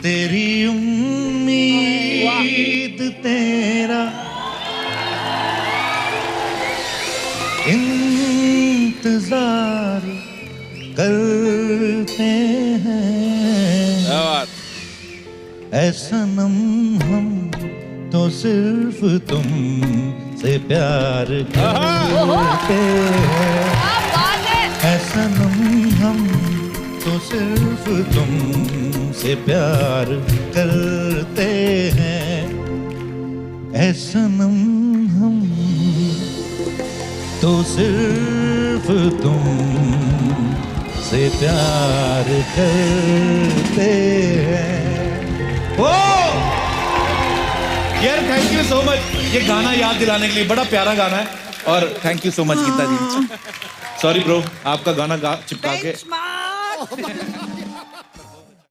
तेरी उम्मीद तेरा इंतजार करते हैं। ऐ सनम हम तो सिर्फ तुम से प्यार करते हैं। ऐ सनम हम तो सिर्फ तुम से प्यार करते हैं। ऐ सनम हम तो सिर्फ तुम से प्यार करते हैं। ओ यार थैंक यू सो मच, ये गाना याद दिलाने के लिए बड़ा प्यारा गाना है और thank you so much Geeta ji. Sorry bro, आपका गाना चिपका के